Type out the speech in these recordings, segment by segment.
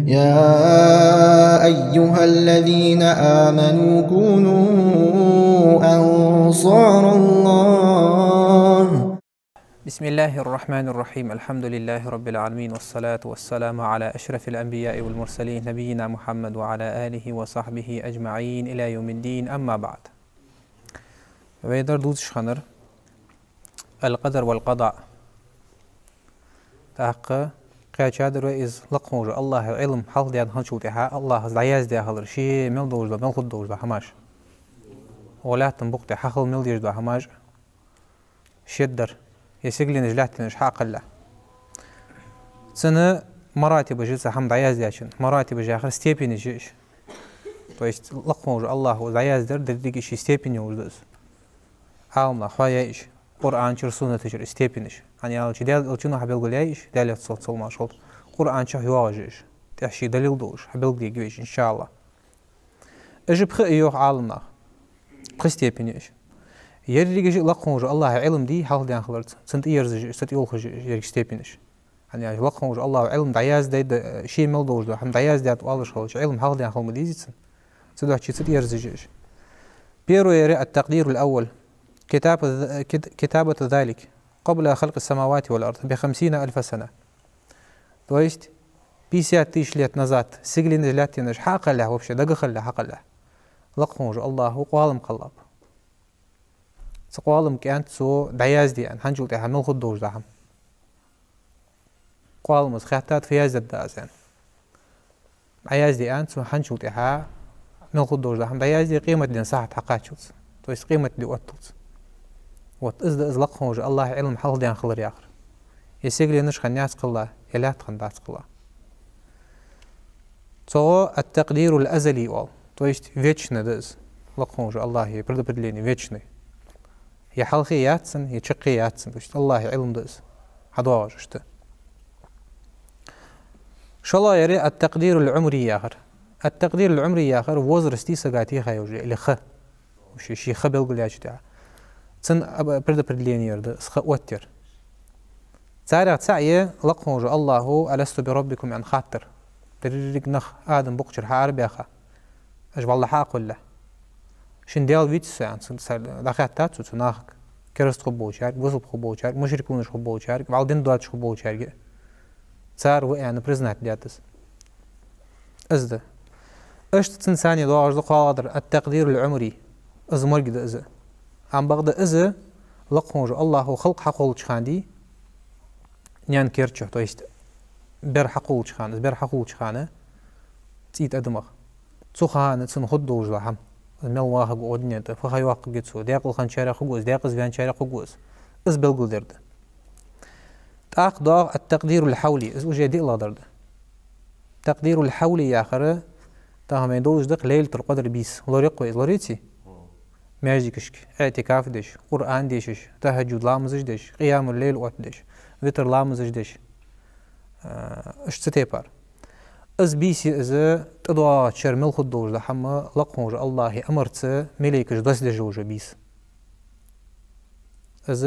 يا أيها الذين آمنوا كونوا أنصار الله. بسم الله الرحمن الرحيم. الحمد لله رب العالمين، والصلاة والسلام على أشرف الأنبياء والمرسلين نبينا محمد وعلى آله وصحبه أجمعين إلى يوم الدين. أما بعد، ويدر دوز شخنر القدر والقضاء تحقق قاعدة رئيس لقموج الله علم حال ديان هنشوتها الله زعياز ديا هلر شيء مل دوز مل خد دوز هماش ولا تنبقت حقل مل ديج ده هماش شدر يسجل نجلات نج حق الله سنة مراتب جلسة حمد عياز دياشن مراتب جاخر ستيبي نجيش تويست لقموج الله زعياز در درديك شيء ستيبي نيوز عالم خوايش قرآن شرسونة تجر ستيبي نج يعني على جدال الجنة حبيل قليش دالة صل ما شغل قرآن شو يواجهش تحشي دليل دوش حبيل قليش إن شاء الله أجب خيوه عالمنا بخستيبي نيش يريج لقموج الله علم دي حال ديان خلرت سنت يرزج ست يولخج يريج ستيبينش يعني لقموج الله علم دعياز دايد شيء ملدوج ده هم دعياز ديات والش خلش علم حال ديان خلم ديزيتن سدوا شيء ست يرزجش بيرو يري التقدير الأول كتابة ذلك قبل خلق السماوات والأرض ب50,000 سنة تويست بيسيات تيش ليت نزات سجلين جلات نج حق الله وبش دق الله حق الله لقموج الله قوالم قلب سقوالم كانت سو دعياز دي أن هنجول تها مل خد دوج دهم قوالم خياتات في هذا الدازن دعياز دي أن سو هنجول تها مل خد دوج دهم دعياز دي قيمة دين ساعة حقاتشوت تويس قيمة دي وقتوت وقت إز لقموج الله علم حال ديان خلر ياخر يسيقلي نش خنياس قلا يلا تخنداس قلا سو التقدير الأزلي وال تويست فيتشنا دز لقموج الله يبرد بدليني فيتشني يا حلقي ياتسن يا شقي ياتسن وش الله علم دز حدواج شته شاء الله يري التقدير العمري ياخر التقدير العمري ياخر وزر استيسقاتي خيوجي اللي خ وش شي خبل قل ياجتا تسن برد بدلين يرد اسخ وتر سارع سعيه لقموج الله ألست بربكم عن خاطر تريق نخ آدم بقشر حارب ياخا أجب الله حاقل له شن ديال فيتس يعني داخل تاتسو تناخك كرست خبوه شارك وصل خبوه شارك مشركونش خبوه شارك بعدين دواتش خبوه شارك صار يعني بريزنات دياتس ازده اشت تنساني دواج قادر التقدير العمري از مرقد از عم بغد از لقموج الله خلق حقول شخاندي نيان كيرتشو تويست بر حقول شخان بر حقول شخانه تيت ادمغ تسخانه تسن خدوج لهم المواه قودني فخي واقع جتسو داقل خنشارة خجوز داقل زبان شارة خجوز إز بلقل درد تأخذ التقدير الحولي إز وجه دي الله درد تقدير الحولي يا آخر تهم يدوز دق ليلة القدر بيس لوريقو إز لوريتي ماجي كشك اعتكاف دش قرآن ديشش تهجد لامزج دش قيام الليل وقت دش وتر لامزج دش اشتتيبار از بيسي از تدوا شرمل خدوج لحما لقموج الله أمرت مليكش دس دجوج بيس از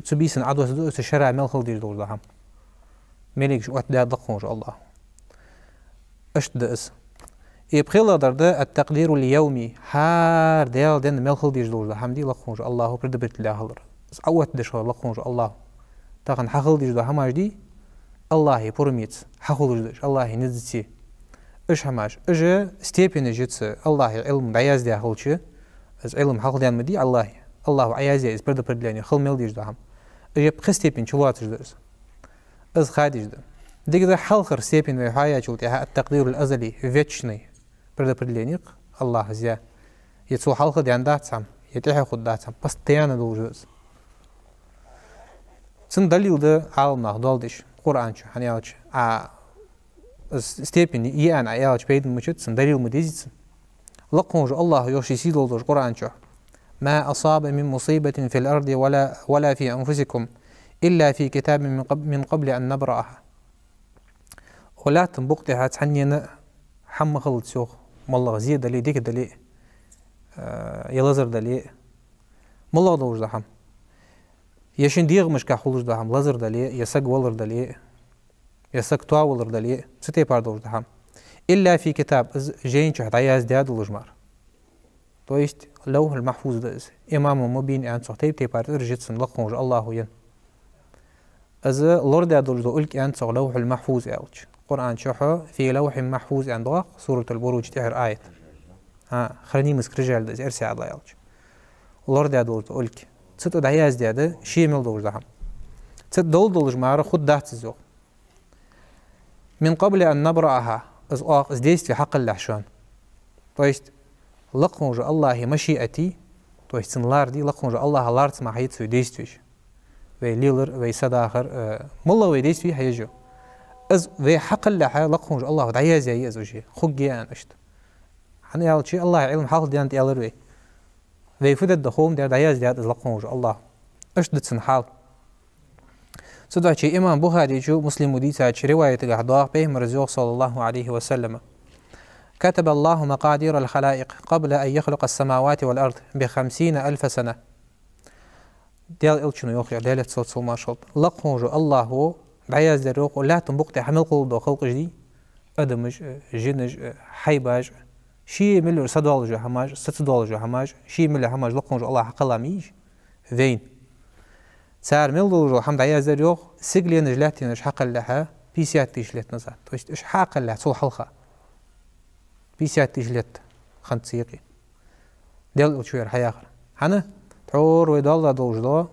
تبيسن عدو تشرع مل خدوج دوج لحم مليكش وقت دا لقموج الله اشت اس يبخيل درد التقدير اليومي حار ديال دين مل خدوج دوج لحم دي لقموج الله برد برت الله هلر عوت دش لقموج الله تاخن حخل ديج لحم دي الله برميت حقول جدش الله نزتي إيش هماش إجا ستيبين جتس الله علم عياز ده هالش از علم حق ديان مدي الله عياز ده برد بردلاني خل مل ديج دهم إجا بخستيبين شوات جدرس از خادج ده ديك حلخر ستيبين وحياة شوتها التقدير الأزلي فيتشني برد بردلاني الله زيا يتسو حلخ ديان داتسام يتيح خد داتسام بس تيانا دوجز سن دليل ده عالم نخدالدش قرآن شو هنيالش ستيبين يان عيالش بيد مشت سندريل مديزت لقموج الله يوشي سيدولدش قرآن شو ما أصاب من مصيبة في الأرض ولا في أنفسكم إلا في كتاب من قبل أن نبرأها ولا تنبقتها تحنينا حم خلط سوق مالله زيد دلي ديك دلي يلزر دلي مالله دوج دحم يشين ديغ مش كحولش دحم لزر دلي يسق ولر دلي يسق توا ولر دلي ستي باردوج دحم إلا في كتاب جين شهد عياز دياد الجمار. То есть لوح المحفوظ ده إمام مبين أن صحتي تبارت رجت لقون الله ين. از لورد أدل ذلك أن صح لوح المحفوظ أوج. قرآن شرحه في لوح محفوظ عند واق سورة البروج تهر آية. خلني مسكرجال ده إرسي الله أوج. لورد أدل ذلك. ست دعياز دياده شيء مل دولج دهم. ست دول جمارة خد دهت الزوج. من قبل أن نبرأها از ديست في حق اللحشان. То есть لقون الله مشيئتي. То есть سنلار دي لقون الله لارت ما حيت سو ديستويش. وي ليلر وي سداخر ملا وي ديستوي حيجو. از وي حق اللحة لقون الله دعياز يا يزوجي خجي أن أشت. حنا يالله شيء الله علم حاضر ديانت يالر وي. وي فدت دخوم دير دعياز ديات از لقون الله. أشت سنحال. صدق شيء إمام بخاري جو مسلم وديتا رواية الأحضار بهم رزق صلى الله عليه وسلم. كتب الله مقادير الخلائق قبل أن يخلق السماوات والأرض ب50,000 سنة. ديال إلشنو يوخي ديالة صوت ما شاء الله. لقون الله بعياز دروق ولا تنبقت حمل قلب خلق جدي. أدمج جنج حيباج شيء ملو صدولج هماج ستدولج هماج شيء ملو هماج لقون الله حق الله ميج ذين. سار ملو حمد عياز دروق سجلي نجلاتي نج حق الله بيسيات تجلت نزات. إيش حق الله صل حلقة. بيسيات تجلت خنت سيقي ديال شوير حياخر حنا تحور ويدال دوجدو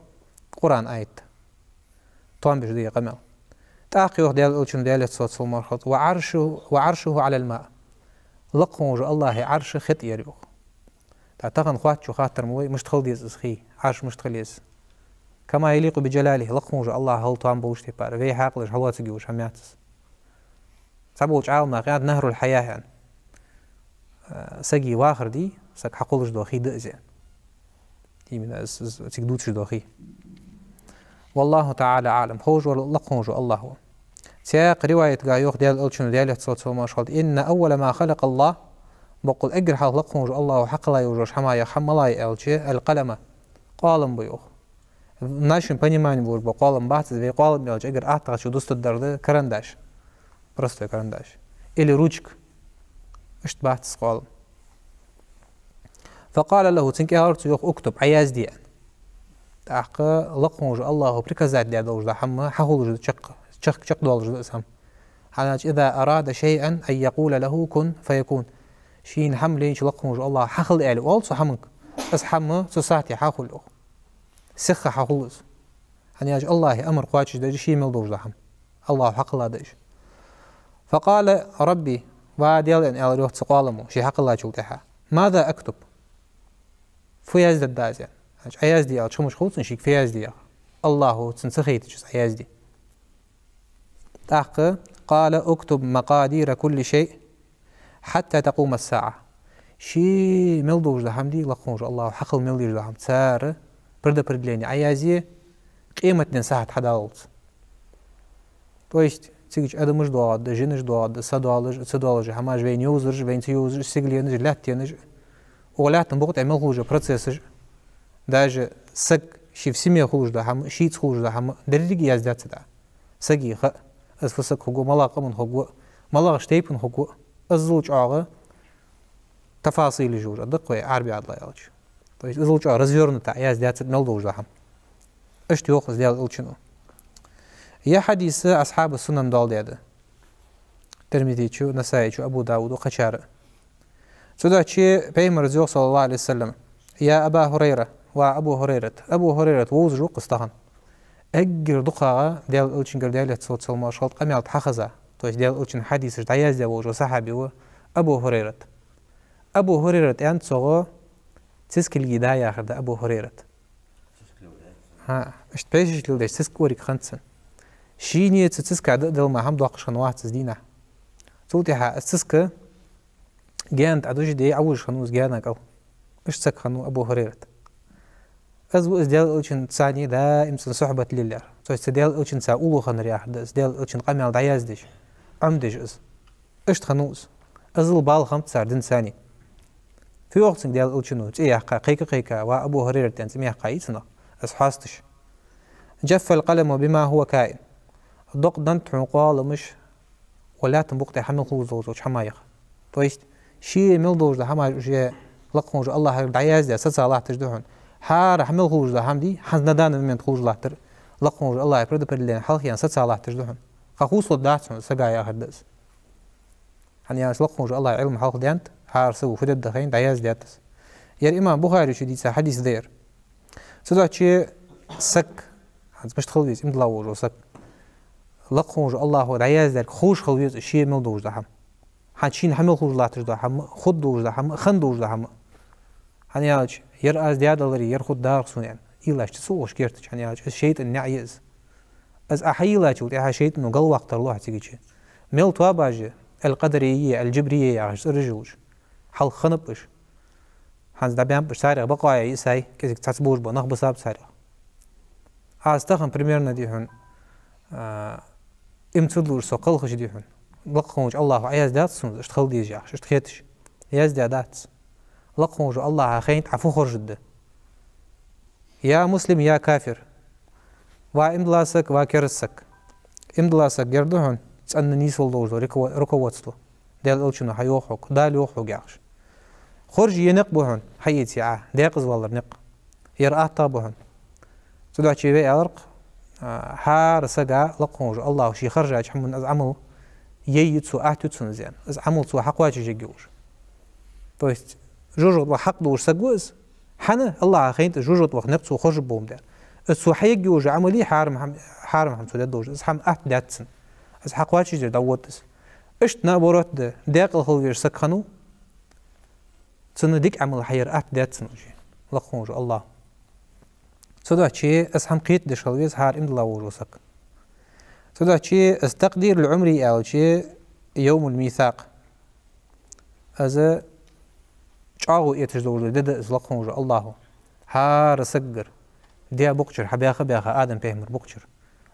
قرآن آيت طعم بجدي قمل تاقي وخ ديال شنو ديال صوت المرخط وعرشه على الماء لقون الله عرش خط يريو تعتقن خوات شو خاطر موي مش تخل ديز اسخي عرش مش تخليز كما يليق بجلاله لقون الله هل طعم بوشتي بار في حاقلش هو تجيوش همياتس سبوش عالنا قاعد نهر الحياة يعني سجي واخر دي سك حقولش دوخي دأزين دي من تقدوتش دوخي والله تعالى عالم خوج ولقونج الله هو سياق رواية قايوخ ديال ألشن ديال اتصالت ما شغلت إن أول ما خلق الله بقول أجر حق لقونج الله وحق لا يوجوش حماية حملاي ألشي القلمة قالم بيوخ ناشن понимание будет بقالم بعث زي قالم يلش أجر أعتقد شو دوست الدرد كرنداش برستو كرنداش إلي روجك إيش بعث قال فقال له تنكي هارت يوخ اكتب عياز ديان تحق لقونج الله بركزات دي دوج ده حما حولج شق دولج اسهم حاج إذا أراد شيئا أن يقول له كن فيكون شين حملين لقونج الله حخل إعلي والصو حمك بس حما سوساتي حخل سخ حخلص حنياج الله أمر قواتش ده شي مل دوج ده حم الله حق الله دش فقال ربي وعديل أن أروح تقالمه شي حق الله شوتها ماذا أكتب فياز الدازين عياز دي شو مش خلص نشيك فياز دي الله تنسخيت جس عياز دي تحق قال اكتب مقادير كل شيء حتى تقوم الساعة شي ملدوج ده حمدي لقونج الله حقل ملدوج ده حمد سار بردليني عيازي قيمة نساعة حدالت تويشت تيجي أدمج دواد جنج دواد سدالج هماج بين يوزرج بين تيوزرج سيجلينج لاتينج ولا تنبقت عمل خوجة بروسيسج داج سك شيف سمية خوج ده هم شيت خوج ده هم دريج يزداد ده سجي خ أسفسك هو ملاقة من هو ملاقة شتيب من هو الزوج عاقة تفاصيل الجورة دقة عربي عضلا يالج طيب الزوج عاقة رزيورن تاع يزداد نلدوج ده هم إيش تيوخز ديال الشنو يا حديث أصحاب السنن دال دياده ترمذي شو نسائي شو أبو داود وقشارة سودا شيء بيمر زوج صلى الله عليه وسلم يا أبا هريرة وأبو هريرة ووزجو قصتهن أجر دقاقة ديال ألشنجر ديال صوت سلمى شغلت قميعت حخزة توش ديال ألشن حديث دعياز ديال وجو صحابي هو أبو هريرة أنت صغو تسكل الجداية آخر ده أبو هريرة ها مش تبيش لودش تسك وريك خنسن شينية تسك عدد ما هم دواقش خنوات تزدينه صوتي ها تسك جانت عدوش دي عوج خنوز جانك أو إيش تسك خنو أبو هريرة أزو إزديال ألشن تساني دائم صحبة لله تو إزديال ألشن سأقولو خنرياح ده إزديال ألشن قميع دعياز ديش عمدش إيش تخنوز أزل بال خمت ساردين ثاني في وقت ديال ألشنو تيه قيكا وأبو هريرة تنسميه قايتنا أصحاستش جف القلم بما هو كائن دق دنت عقال مش ولا تنبقت حمل خوز دوج حمايخ то есть شي مل دوج ده حما جي لقون الله دعياز ده سس الله تجدهن حار حمل خوز ده حمدي حزن دان من خوز الله تر لقون الله يبرد بدلين حلق يعني سس الله تجدهن خخوص ودات سجايا هدس يعني لقون الله علم حلق ديانت حار سو فدد دخين دعياز دياتس يا الإمام بخاري شو ديسا حديث دير سودا شي سك هذا مش تخلويز إمد لاوج وسك لقون الله دعياز دير خوش خلويز شي مل دوج ده حم حنشين حمل خوش الله تجده حم خد دوج ده حم خن دوج ده حم هنياج ير از ديادلري ير خد دار سونين إيلاش تسوش كيرتش هنياج الشيء النعيز از أحيلاش وتي شيء إنه قل وقت الله تيجي ميل تواباجي القدرية الجبرية يا رجوج حل خنبش هنز دبيان بسارع بقايا يساي كذا تسبوج بنخ بساب سارع أستخدم بريميرنا ديهن امتدلور سقل خش ديهن لقونج الله عياز دات سون اشتخل ديجا اشتخيتش ياز دات لقونج الله خين عفو خرجد يا مسلم يا كافر وامدلاسك وكرسك امدلاسك جردهن تسألني سولدوج ركواتستو دال ألشنو حيوحوك دال يوحوك يعش خرج ينق بهن حيت يعاه ديقز والله بنق يرأت بهن تدعى شي بي أرق حار سقا لقونج الله شي خرج حمون از عمل ييتسو أحتوتسو زين از عمل سو حق واجي جيجوش то есть جوجت وحق دوش سقوز حنا الله خينت جوجت وخنقصو خرج بوم دار السو حيجوج عملي حارم سودات دوج از حم أحت داتسن از حق واجي جير دوتس اشت نابورات ده داقل خلوير سكخنو تسنديك عمل حير أحت داتسن وجي لقونج الله تدعى شي از حم قيت دش خلويز حار امد الله وجوسك تدعى شي از تقدير العمري أو شي يوم الميثاق از شاغو يتجدول دد از لقونج الله حار سجر ديا بقشر حبيخة آدم بيهمر بقشر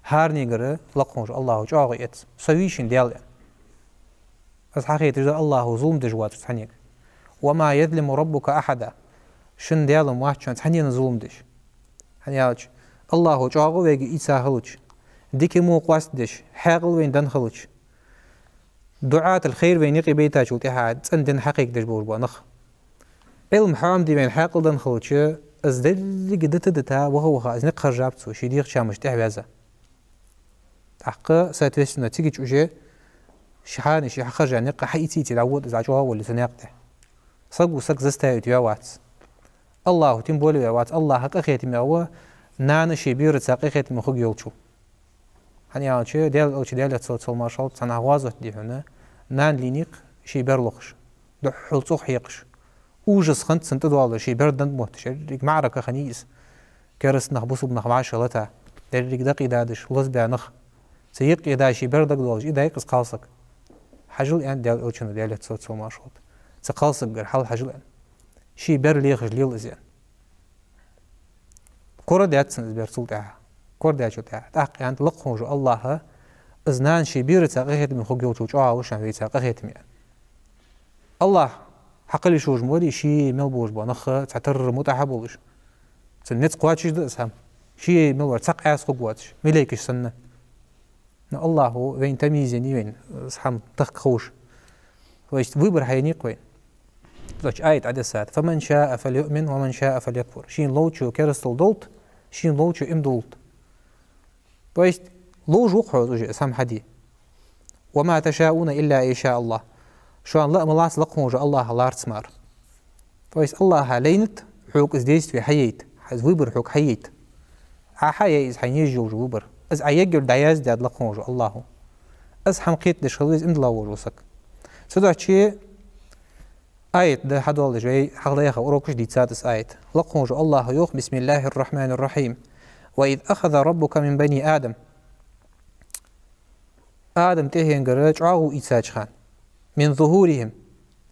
هار نيجر لقونج الله شاغو يت سويشن ديال از حقيقة تجد الله ظلم دجوات تحنيك وما يظلم ربك أحدا شن ديالهم واحد شان تحنين ظلم دش هنيالج الله شاغو ويجي إيسا خلوش ديكي مو قواست دش حاقل وين دن خلوش دعاة الخير وين يقي بيتا شو تحاد تندن حقيق دش بوربا نخ علم حرام دي وين حاقل دن خلوش از دل قدت دتا وهو از نق خرجابتو شديق شامش تحبازا حق ساتويسنا تيجي تشوجي شحاني شي خرج نق حيتي تدعود از عجوها ولا سناقته صق زستا يا واتس الله تنبولي يا واتس الله حق اخيتي ميوا نان شي بير تساقي خيتي مخوج يولچو هنيا شي ديال تصل ما شاء الله تناغوازت دي هنا نان لينيق شي بيرلوخش دحول حيقش اوجس خنت سنت دوال شي بردن موت شي معركه خنيس كرس نخبصو بنخ 10 لتا دريك دقي دادش لز بانخ سيق يدا شي بردك دوال يدا يقص قالسك حجل يعني ديال اوچن ديال تصل ما شاء الله تقالسك غير حل حجل شي بر ليخ ليل زين كره داتسن بيرسول تاعها كور داتشو تاعها تاق يعني لقهم جو الله ازنان شي بير تاقيت من خوجو تشوا وشان في تاقيت مي الله حقلي شوج مودي شي ملبوج بنخ تعتر متحبولش سنت قواتش اسهم شي ملور تاق اس قواتش مليكش سنه الله وين تميزني وين اسهم تخخوش واش ويبر حينيق وين لوش آية عدسات فمن شاء فليؤمن ومن شاء فليكفر شين لوتشو كرستل دولت شين لوتشو ام دولت بايست لوج وقعو زوجي اسهم حدي وما تشاءون إلا إن شاء الله شو أن لا ملاس لقمو جو الله الله ارتسمار بايست الله لينت حوك ازديست في حييت حز ويبر حوك حييت حيا إز حينيجو جو ويبر إز عيجر دعياز داد لقمو جو الله إز حمقيت دشخلويز ام دلاور وسك سدو شي آية ده حدول جاي حقيقة أوروكش دي تسادس آية لقونج الله يوخ بسم الله الرحمن الرحيم وإذ أخذ ربك من بني آدم تهين قرج عاو إيساج خان من ظهورهم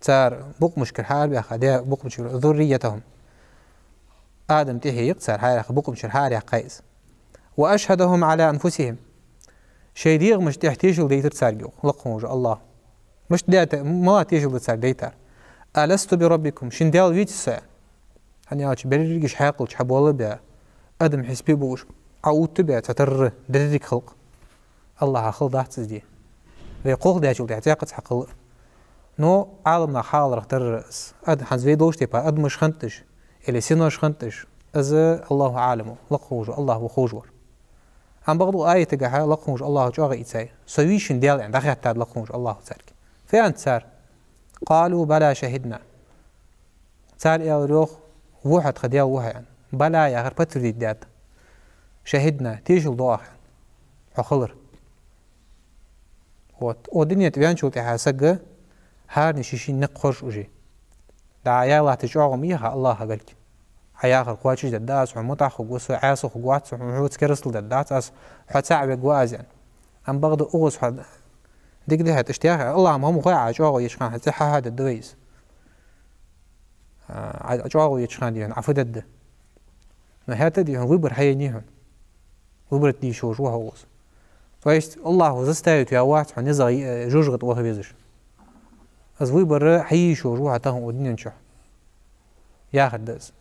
صار بق مشكل حال بأخذ بق مشكل ذريتهم آدم تهي صار حال بق مشكل حال قيس وأشهدهم على أنفسهم شيء ديغ مش تحتيجل ديتر تسارجو لقونج الله مش ديت ما تيجل تسار ديتر ألست بربكم شندال فيتسا هنياش بريرجش حاقلش حبوله بيا أدم حسبي بوش عود تبع تتر دريك خلق الله خلق دي في قوق ده شو تعتقد حق نو عالمنا حال رح ترس أد حنزوي دوش تبا أد مش خنتش اللي سينوش خنتش از الله عالمه لقوج الله وخوجور عم بغضو آية تجاها لقوج الله جاغ إتساي سويشن ديال يعني دخل حتى لقوج الله تارك في أنت سار قالوا بلا شهدنا سار يا روح واحد خديا واحد بلا يا غير بتردي دات شهدنا تيجل ضاح حخلر ودنيا تبيان شو تحاسق هار نشيشين نقخش وجي دعايا الله تجاغم إيها الله قالك حياخر قواتش دداس ومتع خقوس عاص خقوات ومحوت كرسل دداس أس حتى صعب جواز يعني أم بغض أغوص حد ديك ده هتشتياخ الله ما هم قاع جاغو يشخان حتى هذا الدويس جاغو يشخان ديهن عفدد ما هات ديهن وبر حينيهن وبر دي شو هوس فايست الله وزستايت يا واحد حنزغ جوجغت وهبيزش از وبر حي شو روح تاهم ودنين شو ياخد دز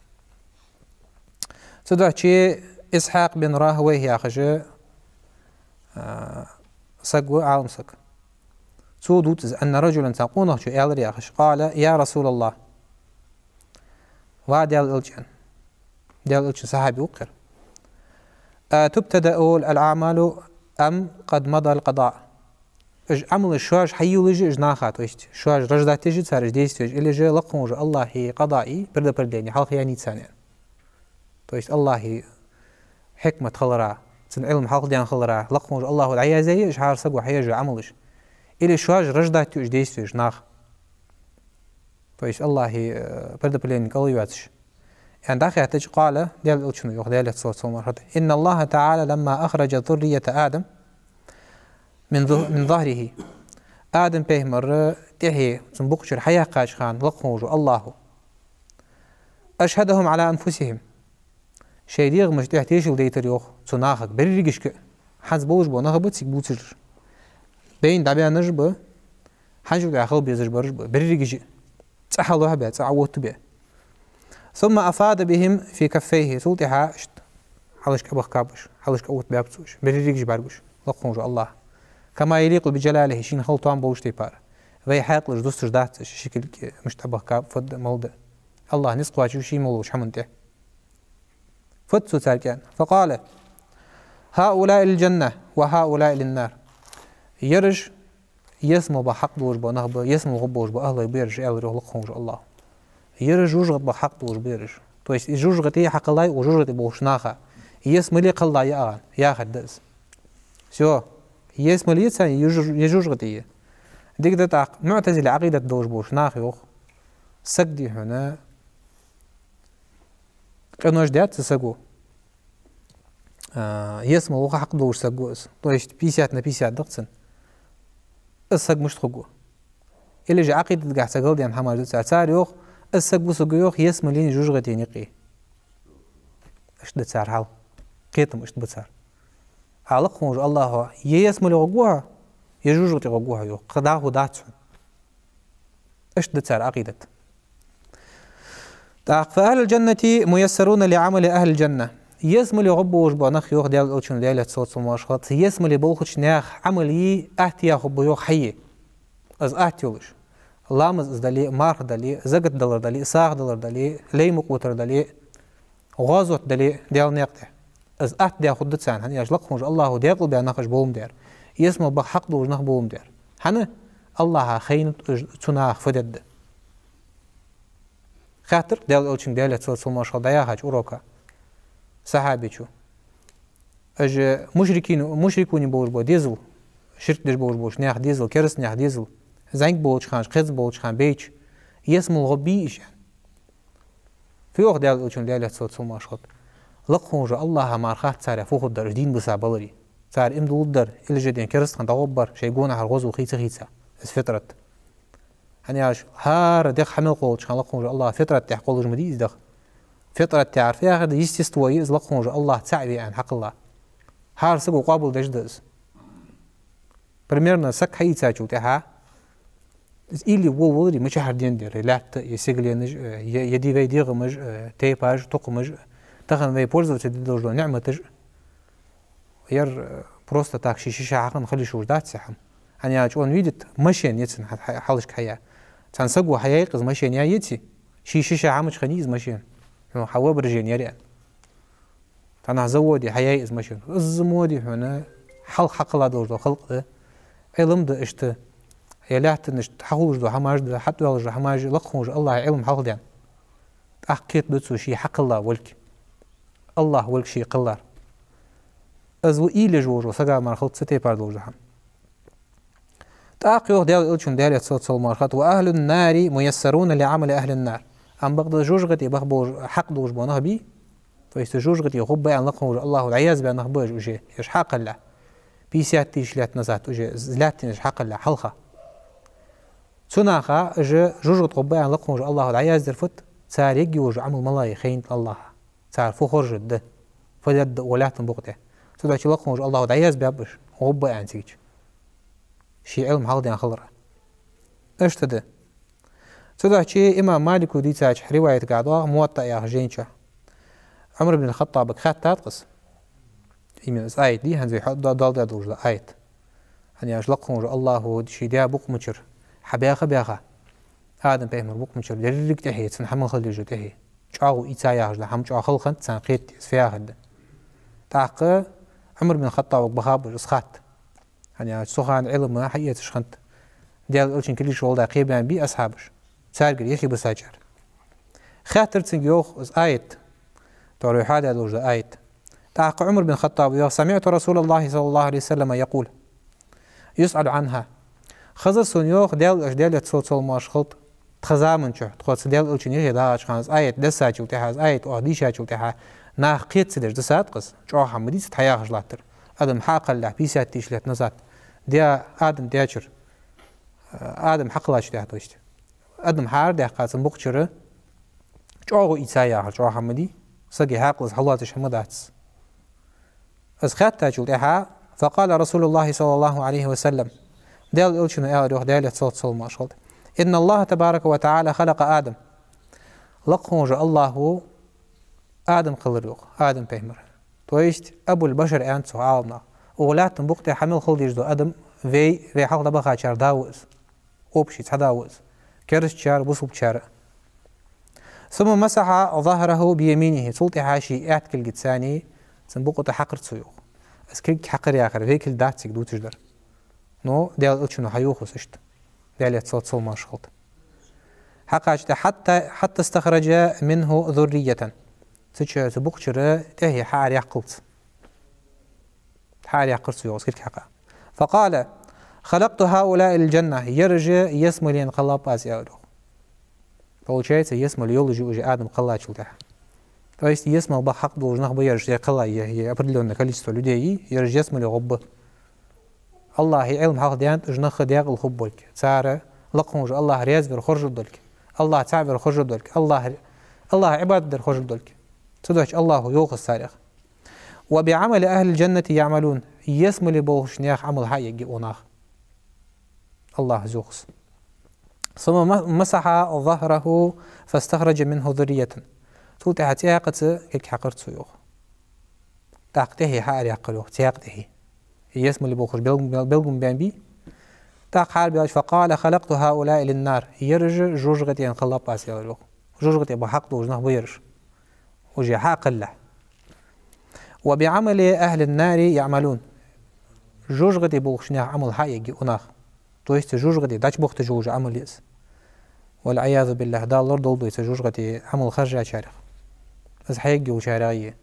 صدق شيء إسحاق بن راهويه يا خجة سقوا عالم سق سودوت أن رجلا تقونه شو يالر يا خش قال يا رسول الله وادي الألجن ديال الألجن صحابي وقر تبتدأ الأعمال أم قد مضى القضاء عمل الشواج حيو لجي إجناخات ويشت شواج رجدات تجي تسارج ديستوج إلي جي لقموج الله هي قضائي برد برديني حلق يعني تسانيان تويست الله هي حكمة خلرا تن علم حلق ديان خلرا لقموج الله العيازي إشحار سقو حيجي عملش إلي شواج رجدات تجي ديستوج ناخ تويست الله هي برد برديني قليواتش يعني داخل تجي قال ديال الألشنو يوخ ديال الصوت إن الله تعالى لما أخرج ذرية آدم من ظهره آدم به مرة تحي تنبقش الحياة قاش خان لقموج الله أشهدهم على أنفسهم شيء ديغ مش تحتيش وديتر يوخ تناخك بريقشك حز بوش بو نخبت سيك بوتر بين دابيا نجبه حنجو داخل بيزج برجبه بريقش تحلوها بها تعوت بها ثم أفاد بهم في كفيه سلطها حلش كبخ كابش حلش كأوت بابتوش بريقش بارقش لقموج الله كما يليق بجلاله شين خلطان بوش تيبار وي حاقلش دوستش داتش شكل مش تبخ كاب فد مولد الله نسقوا شي مولوش حمنته فتسو تاركان فقال هؤلاء الجنة وهؤلاء للنار يرج يسمو بحق دوش بنهب يسمو غبوش بأهل بيرج أهل روح لقموج الله يرج وجغت بحق دوش بيرج تويس جوجغتي حق الله وجوجغتي بوش ناخا يسمو لي قل يا يا خدز شو يسمو لي تسان يجوجغتي ديك دتاق معتزل عقيدة دوش بوش ناخيوخ سقدي هنا كانوش ديات تسقو يسمو وخا حق دوش سقوس تويش بيساتنا بيسات دقتن السق مش تخقو اللي جا عقيدة قاع سقل ديان حمار جلسة ساريوخ السقو سقويوخ يسمو لين جوجغتي نقي اش دتسار حال قيتم اش دتسار علقهم الله يسمو لغوها يجوجغتي غوها يوخ قداه داتسون اش دتسار عقيدة فأهل الجنة ميسرون لعمل أهل الجنة يسمو لغبو وجبو نخ يوخ ديال الأوتشن ديال تصوت سماشخط يسمو لبوخش ناخ عملي أهتيا خبو يوخ حيي از أهتيولش لامز از دالي مارخ دالي زقت دلر دالي ساخ دلر دالي لي مقوتر دالي غازوت دالي ديال نيقته از أهت ديال خدت سان هني أجلقهم الله ديال بيا نخش بوم دير يسمو بحق دوج نخ بوم دير هنا الله خين تناخ فدد خاطر ديال الأوتشن ديال تصوت سماشخط دايا هاج أوروكا صحابي شو اج مشركون بوش بو ديزل شرك دش بوش ناخ ديزل كرس ناخ ديزل زنگ بوش خانش قز بوش خان بيش يسمو الغبيش يعني في وقت ديال اوچون ديال صوت سماشخط لقهم الله ما خاط صار فوق الدر دين بسابلري صار امدو الدر اللي جدين كرس خان تغبر شيغون على الغوز وخيتها فطرت هنياش هار دخ حمل قوش خان لقهم الله فطرت تحقول جمديد دخ فطرة تعرف يا أخي يستوي يزلقهم الله تعبي عن حق الله هار سقو قابل دجدز примерно سك حي تاجو تها إلي وولري مش هردين دير لات يسجل يدي في ديغ مج تيباج تقمج تخن في بولزو تدوج نعمة تج ير بروستا تاكشي شيشة عقن خلي شو دات سحم يعني أجون ويدت مشين يتسن حالش كحياة تنسقوا حياة قز مشين يا يتي شيشة عامش خنيز مشين حوا برجين يريان تنا زودي حياة إز مشين الزمودي هنا حق لا دور خلق علم ده إشت يلاحت نشت حقوج ده حماج ده حتى والج حماج لقوج الله علم حق ديان أحكيت بتسو شي حق الله ولك الله ولك شي قلار أزو إيل جوجو سجى مر خلط ستة باردوج هم تأقيوه ديال إلشون ديال يتصل مارخات وأهل النار ميسرون لعمل أهل النار أم بقدر جوجغتي بخبور حق دوج بناه بي فيست جوجغتي يخب بأن لقوج الله العياذ بأن نخبوج وجه يش حق الله بيسياتي شلات نزات وجه زلاتي يش حق الله حلخة سناخا أجا جوجغت خب بأن لقوج الله العياذ درفت صار يجي وجه عمل ملاي خين الله صار فخر جد فجد ولاتن بقته سودا شي لقوج الله العياذ بيبش خب بأن تيج شي علم حق ديان خلره اشتده سودا شي إمام مالك ودي تاج رواية قاعدة موطأ يا جينشا عمر بن الخطاب خات تاتقص إيمان آيت دي هنزي حد دال دوج آيت هني أجلقهم الله شي ديا بوق مشر حبيخة بيخة آدم بيمر بوق مشر لريك تحي تسن حمل خليجو تحي شعو إيتايا هجلا حم شعو خلقن تسن قيت فيها هد تعق عمر بن الخطاب بخاب رسخات هني سخان علم حقيقة شخنت ديال قلشن كليش والدا قيبان بي أصحابش سارقر يخي بساجر خاطر تنجيوخ آيت تروي هذا دوج آيت تعق عمر بن الخطاب سمعت رسول الله صلى الله عليه وسلم يقول يسأل عنها خزر سنيوخ ديال أجدال يتصل ماش خلط تخزامن شو تخص ديال قلشن يخي داش خانز آيت دساجو تحاز آيت أهديشاجو تحا ناخ قيت سدر دسات قص جو حمدي ستحياخ جلاتر أدم حاق الله بيسات تيشلت نزات ديا آدم دياتشر آدم حق لاش ديا توشت أدم حار ديا قاسم بقشرة جو إيسايا جو حمدي سقي حاقلز حلاتش حمداتس از خات تاجو ديها فقال رسول الله صلى الله عليه وسلم ديال إلشن روح ديال صوت ماشغل إن الله تبارك وتعالى خلق آدم لقوج الله آدم قلريوق آدم بيمر تويشت أبو البشر أنت عالمنا وغلات بوقت حمل خلديش دو آدم في حق دبخا شار داوز أوبشي تداوز كرش شار بصوب شار ثم مسح ظهره بيمينه سلطي حاشي اعتكل جتساني سنبوقت حقر تسيوخ اسكريك حقر ياخر فيكل داتسك دو تجدر نو ديال إلشنو حيوخو سشت ديال يتصوت صل ماشخلط حقاش حتى استخرج منه ذرية سيتش سبوقشر تهي حار يعقلت حار يعقلت سيوخ اسكريك حقا فقال خلقت هؤلاء الجنة يرجع يسمى لينقلب أزياده получается يسمى اليولوجي уже Адам قلачил-то. То есть يسمى بحق должных бы يرجع قلا определенное количество людей يرجع يسمى لغب الله علم حق ديانت جنخ دياق الخبولك سارة لقهم جو الله رياز بر خرج دولك الله تعبر خرج دولك الله عباد در خرج دولك تدوش الله يوخ السارق وبعمل أهل الجنة يعملون يسمى لبوش نياخ عمل حي وناخ الله زوخس ثم مسح ظهره فاستخرج منه ذرية تقول حتى قد كيك حقرت سيوخ تاقته حار يقلوه تاقته يسمى اللي بوخش بلغم بي تاق حال بياج فقال خلقت هؤلاء للنار يرج جوجغتي انقلب باسي غلوه جوجغتي بحق دوجنه بيرج وجي حق الله وبعمل أهل النار يعملون جوجغتي بوخش نياخ عمل حيجي وناخ то есть جوجغتي داش بوخت جوج عمل يس والعياذ بالله دا الله دولدو يس جوجغتي عمل خرج شارخ از حيجي وشارعيه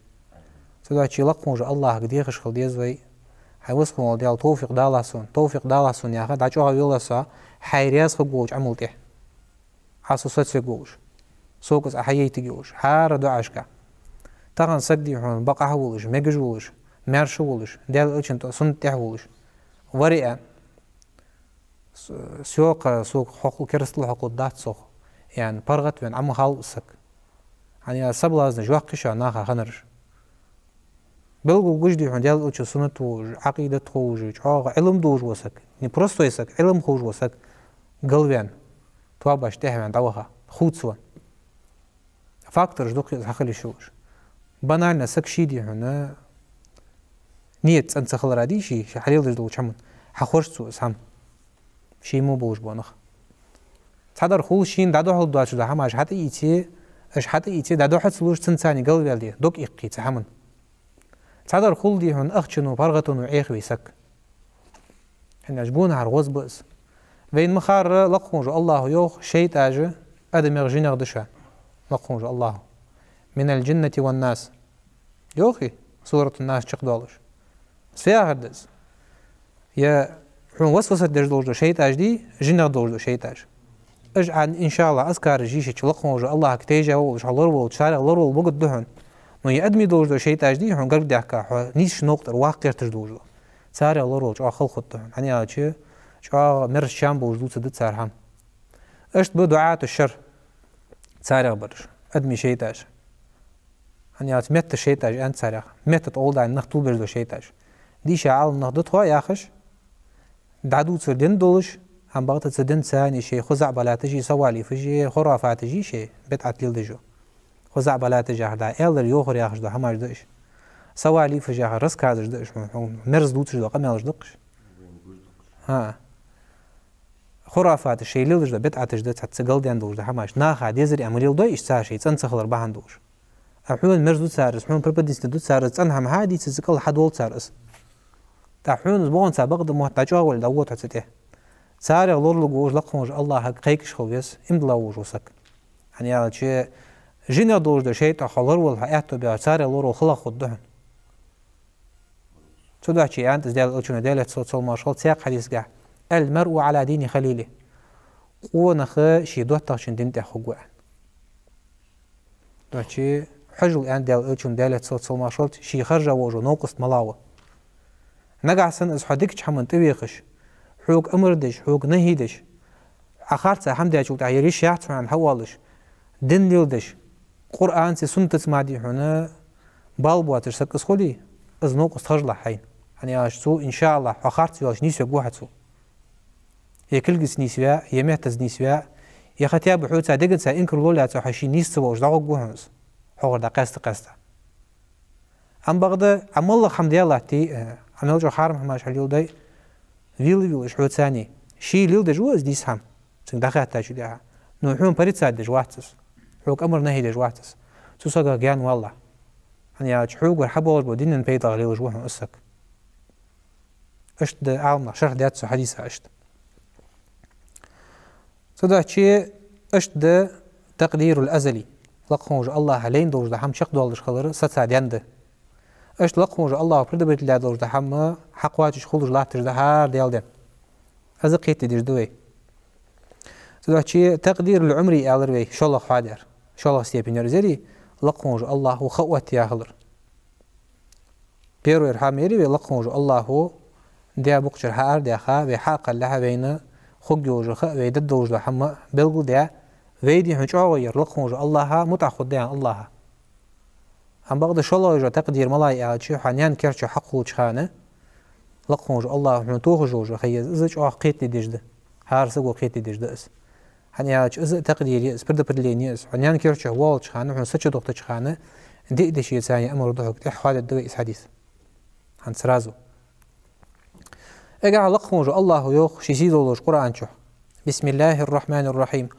سداتشي لقموج الله قديخش خل ديزوي حيوسخو ديال توفيق دالاسون يا خد داچو ويلاسا حيرياز خجوج عملته حاسوسات سجوج سوقس احييتي جوج حار دعشكا تغن صدي حون بقى حولش مجوج مارشولش ديال الچن سنت حولش وريا سوق حقوق كرستل حقوق دات سوق يعني برغت وين عم خالصك يعني سبلاز نجواقش ناخا خنرش بلغو وجدي عند ديال الچ سنت وعقيده خوج علم دوج وسك ني просто يسك علم خوج وسك قلبيان تو باش تهمن دوها خوتسو فاكتور دوك حقلي شوش بنالنا سك شيدي هنا نيت انت خل راديشي حليل دو چمن حخورش سو سام شي مو بوش بونخ تحضر خول شين دادو حل دواتش دا هماش حتى إيتي دادو حد سلوش تنساني قلب يالدي دوك إقي تحمن تحضر خول دي هون أخشنو برغتون وعيخ ويسك حين أجبون هرغوز بأس بين مخار لقونج الله يوخ شيء تاجه أدمغ جنغ دشا لقونج الله من الجنة والناس يوخي سورة الناس تشقدولش سفيا هردز يا حون وسوسة دجدولج شيء تاج دي جنغ دولج شيء تاج اجعل إن شاء الله أذكار جيش لقونج الله كتيجا وش حلور وشارع لور وبقد دهن نو يأدمي دولج شيء تاج دي حون قلب دحكا نيش نقطر واقير تجدولج سارع لور وش خلق دهن يعني هذا شو مرش شام بوجود سدد سارهم اشت بدعاة الشر سارع برش أدمي شيء تاج يعني مت شيء تاج أنت سارع مت تقول ده نخطو برجو شيء تاج دي شعال نهضتها يا أخش دعدو تسردين دولش هم بغت تسردين ثاني شيء خزع بلا تجي سوالي فجي خرافات تجي شيء بتعت ليل دجو خزع بلا تجي هذا إلر يوخر يا أخش ده هماش دش سوالي فجي رزق هذا دش مرز دوتش ده قميلش دقش ها خرافات الشيء ليلش ده بتعتش ده تسقل دي عندوش ده هماش ناخا ديزري عمليل ده إيش سار شيء تنسخلر بهندوش أحيون مرز دوت سارس حيون بربديس دوت سارس أنهم هادي تسقل حد ولد سارس تحيون زبون سابق ده محتاج أول دوت هتسته ساري غلور لجوج لقونج الله حق قيكش خويس إمدلا وجوسك يعني هذا شيء جينا دوج ده شيء تخلر والحياة بيا ساري غلور خلا خدهن تدعى شيء أنت زيادة أوتشون ديلة صوت ما شاء سياق حديث جاه المرء على دين خليله ونخ شيء دوت تاشين دين تأخوه ده شيء حجل أن ديال أوتشون ديلة صوت ما شاء شيء خرج وجو ناقص ملاوة نجع سن إز حديك حمن تبيخش حوق أمردش حوق نهيدش آخرت حمد يجوا تعيريش يعطون عن حوالش دين ليلدش قرآن سنة تسمعدي هنا بالبواتش سكس خلي إز ناقص خرج حين يعني عشتو إن شاء الله آخرت يواش نيسوا جوه سو يكل جس نيسوا يمهتز نيسوا يختيار بحوث صدقت سإنكر لولا تحشي نيسوا وش دعوة جوهنس حور قست أم بغدا أم الله حمد الله تي عمل جو حرم هماش حليل داي ويل شحوت ثاني شي ليل دجوز ديس هم سن دخلت تاجي ده نوحون بريد ساد دجواتس حوك أمر نهي دجواتس تسوق جان والله يعني حوق ورحبوا البودين بيت غلي وجوههم أسك أشت عامنا شرح ديات حديث أشت صدق شيء أشت تقدير الأزلي لقوج الله علين دوج دحم شق دولش خلر ستساعد عنده أشت لقوج الله برد بيت الله دوج دحم حقواتش خلوج لا تجدهار ديال ده هذا قيت تجدوي صدق شيء تقدير العمري ألروي شاء الله خادر شاء الله استيبينير زري لقوج الله وخوات يا خلر بيرو يرحم يري لقوج الله هو ديا بقشر حار ديا خا بحاق لها بين خجوج خ ويددوج دحم بلغو ديا ويدي هنشاوير لقوج الله متأخذ ديا الله هم بعد شاء الله يجا تقدير ملاي أشي حنيان كرش حقه خانه لقوج الله منتوه جوج خيز إذا قيت لدجده هارسق قيت لدجده اس حنياج إذا تقدير اس برد برلينيس حنيان كرش والش خانه حن سچ دكتور خانه دي دشي ثاني أمر ضحك إحوال الدوي حديث عن سرازو اجع لقوج الله يوخ شيزيدولوش قرآن شو بسم الله الرحمن الرحيم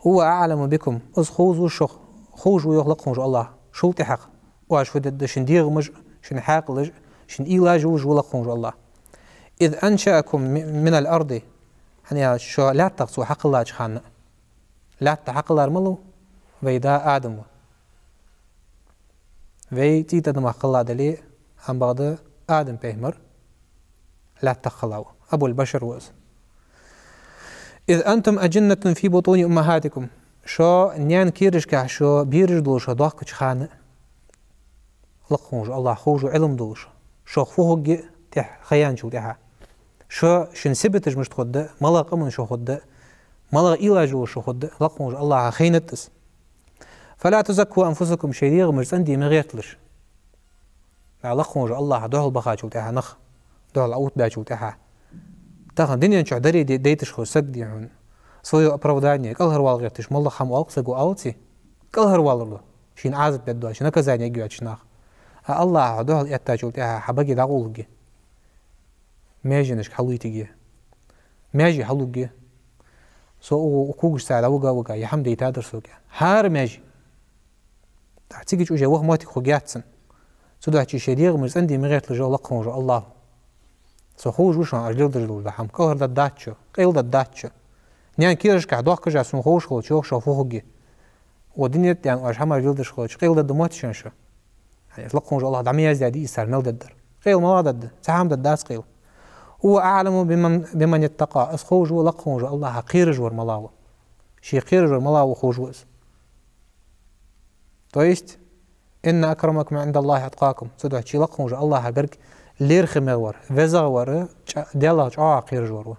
هو أعلم بكم إذ خوزوا الشخ خوزوا يوخ لقوج الله شو تحق واش ودد شن ديغ مج شن حاقلج شن إيلاج وج ولقوج الله إذ أنشأكم من الأرض يعني شو لا تقصوا حق الله خان لا تحق الله ملو ويدا آدم وي تيتا حق الله دلي عن بعض آدم بيهمر لا تخلوا أبو البشر وز إذ أنتم أجنة في بطون أمهاتكم شو نيان كيرش كح شو بيرش دوش ضاق خان لقوج الله خوج علم دوش شو خوه تح خيان شو تها شو شن سبتش مش تخد ملق من شو خد ملق إيلاج شو خد لقوج الله خينتس فلا تزكوا أنفسكم شريغ مش عندي مغيرتلش لقوج الله دوه البخا شو تها نخ دوه الأوت باجو تها تاخن دنيا نشوف دري ديتش خو سقدي هون صويو أبراودانية كل هروال غيرتش مالله خم أوقسق وأوتي كل هروال الله شين عازت بدو شين كزاني يجوا شناخ الله عدوه الإتاجو تها حبقي داقولجي ماجنش حلويتي ماجي حلوجي سو وكوج ساعة وجا يحمد يتادر سوق هار ماجي تحتيجي وجه وهم ماتي خوجاتسن سودو هتشي شديق مرز عندي مغيرت لجو لقهم جو الله سو خوج وشان أجلل درجلو دحم كهر داتشو قيل داتشو نيان كيرش كعدوخ كجا سون خوش خلو شوخ شوفو خوجي ودنيا يعني أجل هم أجلل درج خلوش قيل دمات شنشو يعني لقهم جو الله دعمي يزدادي يسار مل ددر قيل ما ضد سحام دداس قيل هو أعلم بمن يتقى أسخوج ولقهم جو الله قيرج ورملاوه شي قيرج ورملاوه خوج وز تويست إن أكرمكم عند الله أتقاكم سدوا شي لقهم جو الله هجرك لير خمور وزغور ديالله جوا قيرج ورو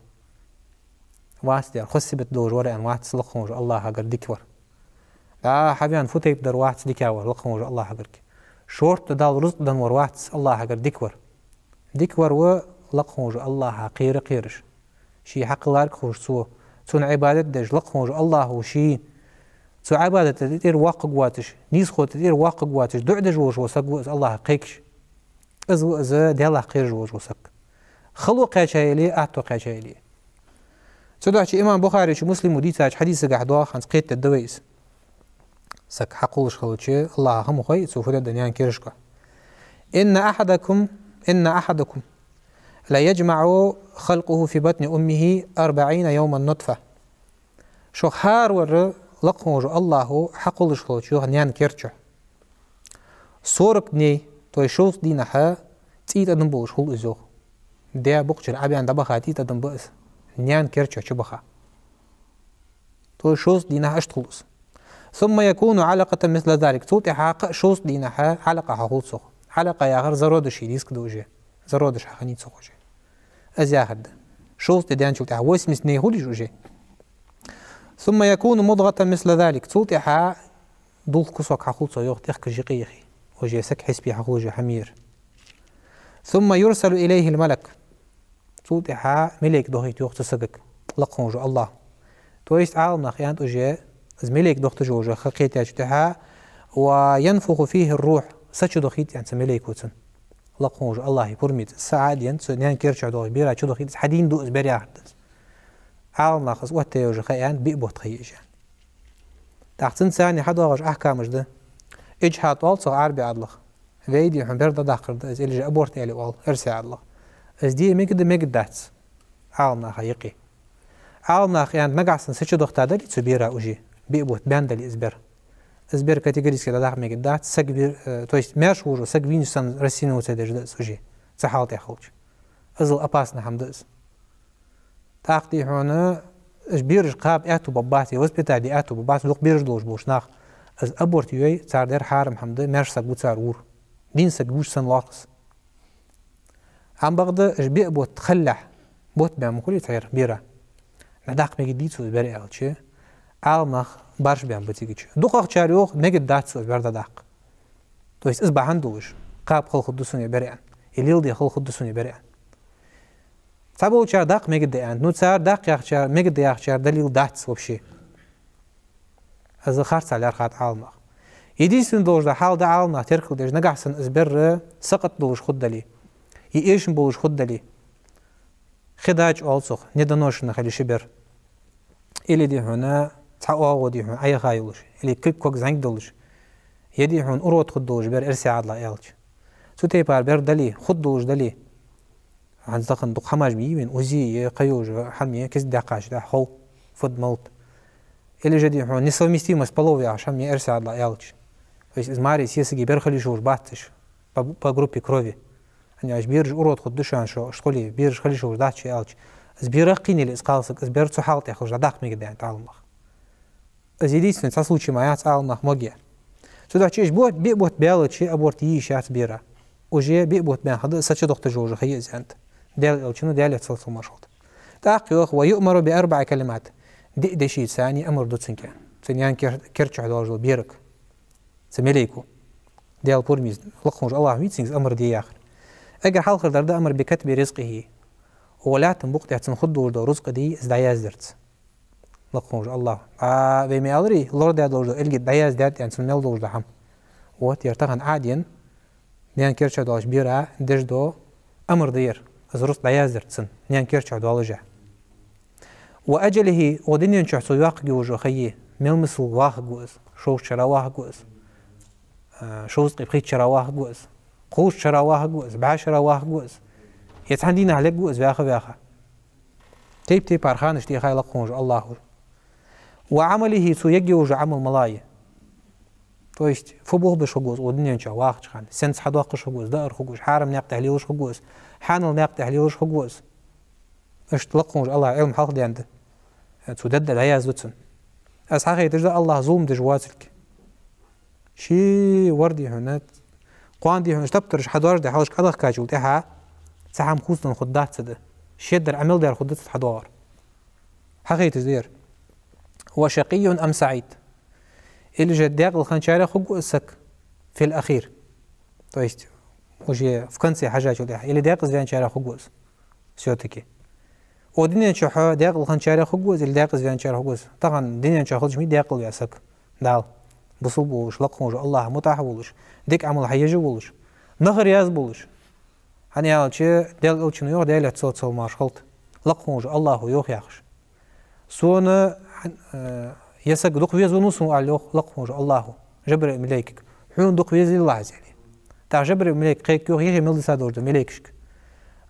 واس ديال خسي بتدور ورا أن واحد لقهم جو الله هجر ديكور لا حبيان فوتي بدر واحد ديكور لقهم جو الله هجرك شورت دال رزق دن ور واحد الله هجر ديكور و لقهم جو الله قيرج شي حق لارك خوش سون عبادة دج لقهم جو الله وشي سو عبادة تدير واقع قواتش نيس خو تدير واقع قواتش دعد جوج وسق الله قيكش از ديالله قير جوج وسق خلو قاشايلي اتو قاشايلي سدوحشي امام بخاري شي مسلم ودي تاج حديث قحدوا خنس قيت الدويس سك حقولش خلوشي الله هم خوي سوف الدنيا كيرشكا ان احدكم لا يجمع خلقه في بطن امه 40 يوما نطفه شو خار ور لقهم جو الله حقولش خلوشي نيان كيرچو سورك ني توي شوز دينها تيت ادم بوش خل ازو ديا بوقشر ابي عند بخا تيت ادم بس نيان كيرچو چبخا توي شوز دينها اشتخلص ثم يكون علقة مثل ذلك توتي حق شوز دينها علقة حقولسو حلقة يا غير زرودش يديسك دوجي زرودش حقنيت سوجي ازياخد شوز ديان شوتي واسمس ني هولي جوجي ثم يكون مضغة مثل ذلك توتي حق دول كسوك حقولسو يوخ تخك جيقيخي وجي سك حسبي حقوجي حمير ثم يرسل إليه الملك توتي ملك دوهيت يوخ تسقك لقهم جو الله تويست عالم نخيانت وجي از ملك دوخت جوجي خقيت يجتها وينفخ فيه الروح سچ دوخيت يعني ملك وتن لقهم جو الله برميت ساعد ينت نيان كيرچ دوغ بيرا چ دوخيت حدين دو اسبري احد عالم نخص وقت يوجي خيان بيبوت خيجان تحتن ثاني حد واغش احكامش ده اجحات والص عربي عدلخ فيديو حن برد داخل از اللي ابورت الي وال ارسي عدلخ از دي ميك داتس عالنا حقيقي عالنا يعني مقعسن سچ دوختادل تبيرا اوجي بيبوت باندل ازبر كاتيجوريس كده داخل ميك داتس سغبير تويست ماش وجو سغبين سن رسينو تدج اوجي صحالت يا خوج ازل اباسنا حمدز تاقدي هنا اجبيرج قاب اتو بباتي وسبيتا دي اتو ببات لوق بيرج دوش بوشناخ از ابورت يوي صار در حرم حمده مرش سقوط صار ور دين سقوش سن لاقص عم بغدا اش بيبوت تخلح بوت بام كل تغير بيرا نداق ميجديت سو بري الچه المخ بارش بام بتيجي دوخ چاريوخ ميجد دات سو بردا داق تويس از باهندوش قاب خل خدسوني بريان يليل دي خل خدسوني بريان تابو چار داق ميجد ديان نو صار داق ياخ ميجد ياخ چار دليل دات وبشي از خارت على رخات عالمه يديسن دوج ده حال ده عالمه تركل دج نقحسن ازبر سقط دوش خد دلي يئيشن بوش خد دلي خداج ألصق ندنوش نخلي شبر إلي دي هنا تعاو دي هنا أي خايلش إلي كيك كوك زنق دلش يدي هون أروت خد دوش بر إرسي عدلا إلش سو تيبار بر دلي خد دوش دلي عن زقن دق حماج بيين وزي قيوج حمية كز دقاش ده حل فد موت إلي جدي هون نصف مستي مسبلوي عشان يرسي عدلا إلش بس إزماري سياسي بيرخلي شور باتش بجروبي كروفي أنا أجبيرج أروت خدش عن شو أشتغلي بيرج خلي شو دات شيء ألش أزبيرقيني الإسقاطك أزبيرت حالتي أخرج داق ميجد يعني تعلم نخ أزيديس نتصل شيء ما يتعلم نخ مجيء سودا شيء بوت بيبوت بيالت شيء أبورتي شات بيرا وجي بيبوت بين هذا ساتش دكتور جورج خيء زنت دال ألشنو دال يتصل مشروط تأخير ويؤمر بأربع كلمات دي شيء ثاني أمر دوتسن كان ثانيان كرتش على وجه بيرك سميليكو دال بورميز لقمج الله ميتينز أمر دي آخر اگر حال خردار ده امر بكتب رزقه ولا تنبقت يتنخد ورده رزق دي ازدعياز درت لقمج الله بيمي ألري لورد ياد ورده الجي دعياز دات يعني سنميل ورده هم وات يرتغن عاديا نيان كيرشا دواش بيرا دش دو امر دير از رزق دعياز درت سن نيان كيرشا دوالجه وأجله ودنيا شخص يواق جوجو خيه ملمس واق جوز شوش شرا واق جوز شوز قبخيت شرا واق جوز قوش شرا واق جوز بعشرة واق جوز يتحدينا عليك جوز باخا تيب أرخانش تي خاي لقونج الله وعمله سو يجوج عمل ملايه то есть фобох беш хогоз однен ча вах чхан сенс хадвах хогоз дар хогоз харам нaq таhlилш хогоз ханал нaq таhlилш хогоз اش تلقون الله علم حق دي عنده تودد لا يازوتن اس حقي تجد الله زوم دجواتك شي وردي هنا قاندي هنا تبترش حدوار دي حوش قدخ كاجول تها سحم خوستن خدات ده شدر عمل دار خدات حدوار حقي تزير هو شقي ام سعيد اللي جداق الخنشارة خو السك في الأخير то есть уже в конце حاجات اللي داق زين شارع خو все-таки ودنيا شو داق الخنشارة خو اللي داق زين شارع خو طبعا دنيا شو خذ مي داق يا سك دال بصل بولش لقون الله متاح بولش ديك عمل حيجي بولش نهر ياز بولش هني على شيء دال أوتشنو يو دال تصوت ماش خلط لقون الله يوخ ياخش سونا يسق دق ويز ونص على لقمه الله جبر ملاك حون دق ويز الله عزيزي تاع جبر ملاك قيك يغي مل سادور ملاكشك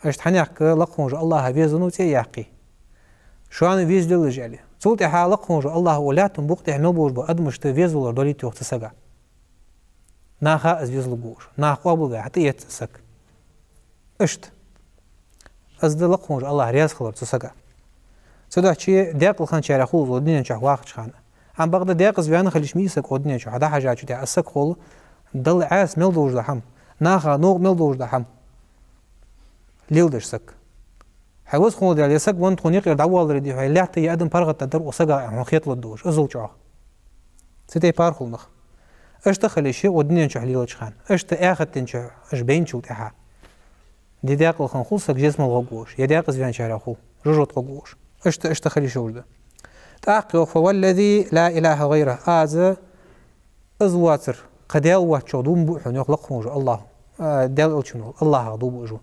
اش تحنيك لقمه الله ويز ونص يحقي شو انا ويز دل جالي صوت حلقمه الله ولا تنبقت ملبوش بقدمش ويز ولا دوليت وقت سقع ناخا از ويز لبوش ناخ قبل حتى يتسك اشت از لقمه الله رياز خلر تسقع سودا شيء داق الخنشارة خول ودنيا شح واقع خانه عم بغدا داق زوان خليش ميسك ودنيا شح هذا حاجات شو تاع السك خول ضل عاس ملدوج لحم ناخا نوق ملدوج لحم ليلدش سك حوز خول ديال يسك وان تخونيق يدعوال ردي هاي لعتي يقدم فرغة تدر وسقع خيط للدوج ازول شعه ستي بارخول نخ اشتا خليشي ودنيا شح ليلدش خان اشتا اخد تنشح اش بين شو تاعها دي داق الخنخول سك جسم الغوش يا داق زوان شارع خول رجوت غوش اشتا خليشي ورده تأقي فوالذي لا إله غيره آز أزواتر قدال واتشودون بوحون يخلقهم الله دال أوتشنو الله دوب أجو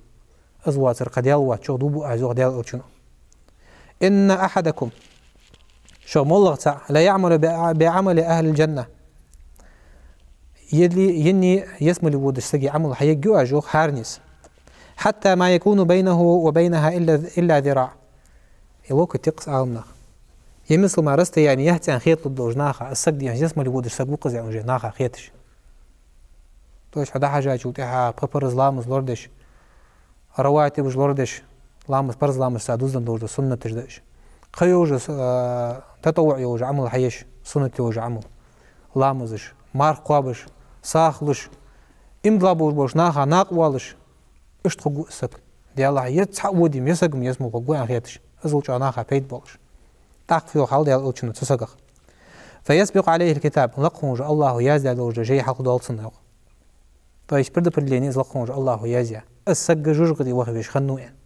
أزواتر قدال واتشودون بوحون قدال أوتشنو إن أحدكم شو ملغتا لا يعمل بعمل أهل الجنة يلي يني يسمى لبودش سجي عمل حيجو أجو حارنيس حتى ما يكون بينه وبينها إلا ذراع يلوك تقص عالمنا يمثل ما رست يعني يحتي عن خيط للدوج ناخا السق دي جسم اللي بودش سق وقز يعني ناخا خيطش توش هذا حاجة شوتيها ببرز لامز لوردش رواتي بج لوردش لامز برز لامز سادوزن دوج سنة تجدش خيوج تطوع يوج عمل حيش سنة يوج عمل لامزش مار قابش ساخلش امدلابوش بوش ناخا ناقوالش اشتخو السق دي الله يتحودي ميسقم يسمو قوي عن خيطش أزوج ناخا بيت بولش تقفيو حال ديال أوتشنو تسقخ فيسبق عليه الكتاب لقونج الله يازد لوج جاي حق دولسن يوق فايش برد برليني لقونج الله يازيا السق جوج قدي وخبيش خنو يعني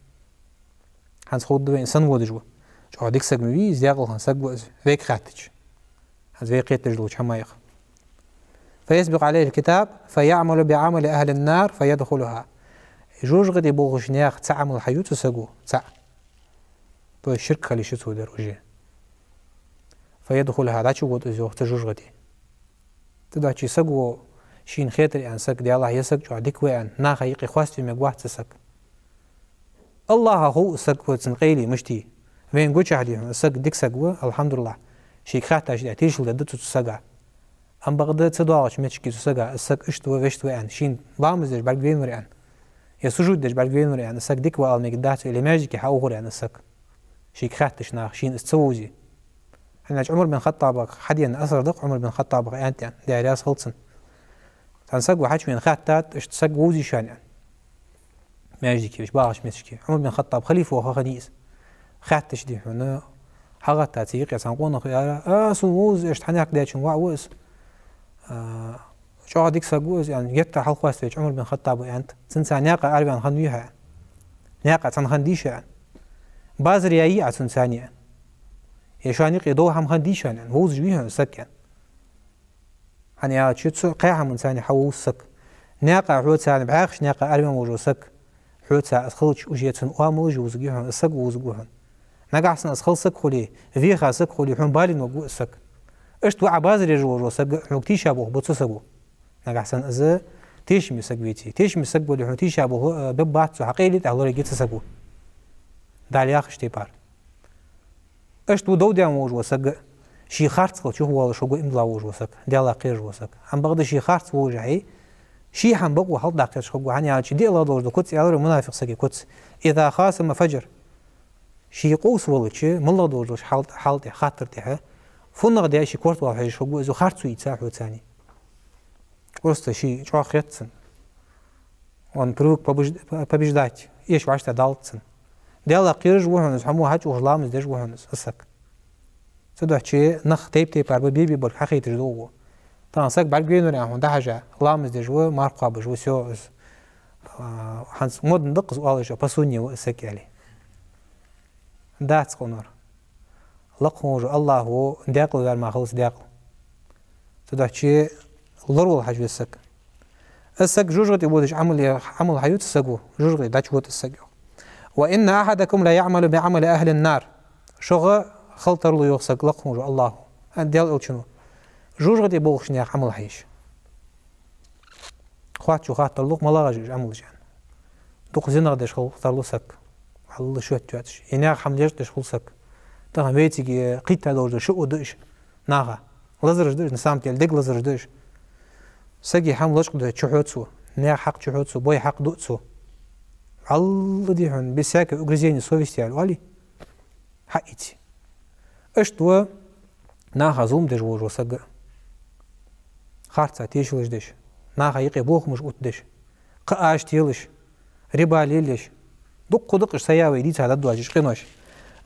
هنس خود دوين سن ودجو جو ديك سق مبي زياقل هن سق وز فيك خاتج هز فيك يتجلوج حمايق فيسبق عليه الكتاب فيعمل بعمل أهل النار فيدخلها جوج قدي بوغش نياق تعمل حيوت سقو تع تو الشرك خلي شو تودر وجه فيدخل هذا شو قد أزوج تجوج غدي تدا شيء سقو شين خيتر يعني سق دي الله يسق جو عديك وين ناخا يقي خواست في مجواه تسق الله هو سق وتنقيلي مشتي وين قوش عدي سق ديك سقوه الحمد لله شيء خاطر شيء تيش لدته تسقع أم بغداد تداوش متشكي تسقع السق اشتوا ويشتوا يعني شين لامزج بعد بين مريان يسجودش بعد بين مريان السق ديك والمقدات اللي ماجيك حاوغر يعني السق شيء خاطش ناخ شين استووزي أنا عمر بن الخطاب حديا أثر دق عمر بن الخطاب أنت يعني دارياس خلصن تنسق وحش من خاتات إيش تسق ووزي شان يعني ما يجي كيف باغش مسكي عمر بن الخطاب خليفة وخنيس خاتش دي هنا حاجة تاتيق يسانقون خيارة سنوز إيش تحنيك دايشن وعوز شو هذيك سقوز يعني جت حلقة استيج عمر بن الخطاب أنت سنسا ناقة أربعة خنويها يعني ناقة تنخنديش يعني باز ريايي عشان ثانية يشاني قيدوه هم خنديش يعني هو زجويها سكن يعني يا شو قاعة من ثاني حوس سك ناقة حوت ثاني بعاقش ناقة أربعة موجود سك حوت ثاني خلش وجيت سن وامل جوزجوها سك وزجوها نجحسن أسخل سك خلي في خاسك خلي حن بالي نوجو سك إيش توع بازر يجوا سك حنوكتي شابه بتصسقو نجحسن إذا تيش مسك بيتي تيش مسك بولي حنوكتي شابه ببعت حقيقي تعالوا رجيت سسقو داليا خشتي بار إيش تو دودي موجو سك شي خارت خل شو هو شو إملا وجو سك ديالا قير وجو سك هم بغد شي خارت وجعي شي هم بقوا حل دقيقة شو عني على شي دي الله دوج كوتس يالر منافق سكي كوتس إذا خاصم فجر شي قوس والله ملا دوج حالتي خاطرتي ها فنغ دي شي كورت واحد شو إذا خارت يتساحو ثاني просто شي شو خيتسن он привык побеждать إيش وعشت دالتسن ديالا قير جوهنس همو هاج وهلامز ديش جوهنس السك سدوا شيء نخ تيب أربع بيبي بر حقي تجدوه طبعا سك بعد جينوري عن ده حاجة لامز دجوا مارقة بجوا سو هنس مود ندقز والله شو بسوني وسك عليه داتس قنور لقمه الله هو داقل غير ما خلص داقل سدوا شيء ضروري حاجة السك السك جوجرتي بودش عمل حيوت السكو جوجرتي داتش بود السكو وإن أحدكم لا يعمل بعمل أهل النار شغل خلطر له يوسق لقمه الله ديال شنو جوجرتي بولش نياق عمل حيش خوات شو خاطر لوق ملاج عمل جان دوق زينغ دش خلطر له سك الله شو تجاتش يناق حملش دش خل سك طبعا بيتي قيت هذا شو دش ناغا لزرج دش نسامتي الدق لزرج دش سقي حملش قد تشحوتسو نياق حق تشحوتسو بوي حق دوتسو الله ديهن بساك وغزيني سوفيستيال والي حقيتي اشتوا ناخا زوم دش وجو سق خارتا تيشلش دش ناخا يقي بوخ مش قدش قاش تيلش ربا ليلش دق سياوي دي على الدواجش قنوش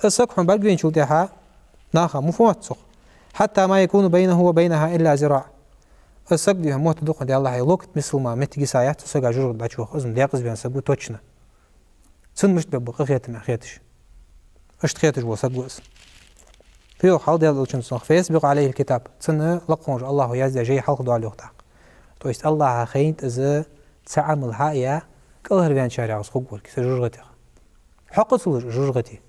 السقح بالجرين شو تاعها ناخا مفوت سخ حتى ما يكون بينه وبينها الا ذراع السق دي موت دق دي الله يلوكت مثل ما متجي سايات سقا جرو داتشو ازم ديقز بين سقو توتشنا سن مش ببق خيت ما خيتش اشت خيتش وسق وس فيو حال ديال الشمس فيسبق عليه الكتاب سنة لقونج الله يزدى جاي حلق دعا لوقتها تو است الله خينت إذا تعمل هايا كله بيان شارع وسقول كيس جرغتي حق صور جرغتي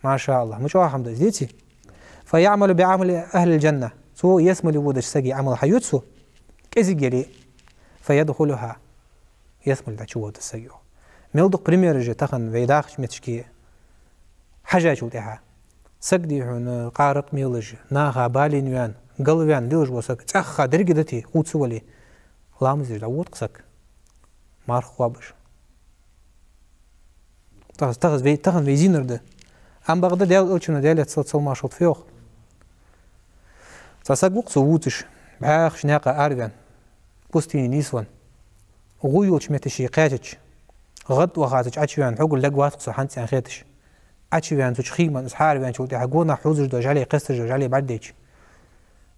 ما شاء الله مش واحد حمد زيتي فيعمل بعمل أهل الجنة سو يسمل ودش سقي عمل حيوتسو كيس جري فيدخلها يسمل دعشوا السقيو ميلدق بريمير جي تخن ويداخش متشكي حاجة شو تها سقدي هون قارق ميلج ناخا بالي نيان قلبيان ديلج وسك تخا درجدتي قوت سولي لامز داوود قسك مار خوابش تخن ويزينر ده ام بغدا ديال الچنو ديال تصل ما شوط فيوخ تسقق سووتش باخ شناقه ارغان بوستيني نيسون غويوش متشي قاتش غد وخاتش اتشوان حقول لقوات صحنت ان خيتش أشياء تشخيما إسحار بين شو تحقونا حوزر دوجالي قصر دوجالي بعديش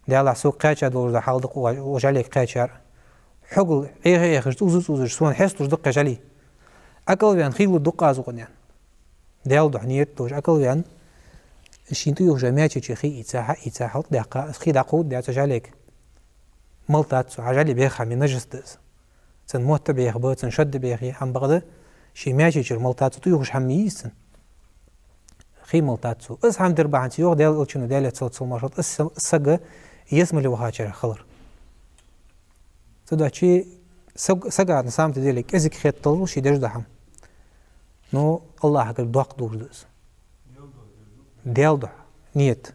ده الله سوق قاتشة دور ده حالدق وجالي قاتشة حقل إيه خرجت أوزر سوان حس تصدق جالي أكل بين خيل الدقة زقنيان ده الله دحنيت دوج أكل بين الشينتو يوجمع تشخي إتساحة دقة خي دقود ده تجاليك ملتات عجالي بيخ من نجس دز سن موت بيخ بوت سن شد بيخي هم بغده شي ماشي تشر ملتات تيوش حميسن خيمل تاتسو اس هم دربا عن سيوغ ديال الچنو ديال تصل ماشط السقه يسمى له هاجر خلر تدا شي سقا نسامت ديالك ازك خيط طلو شي دج دحم نو الله حق دوق دوردس ديال دح نيت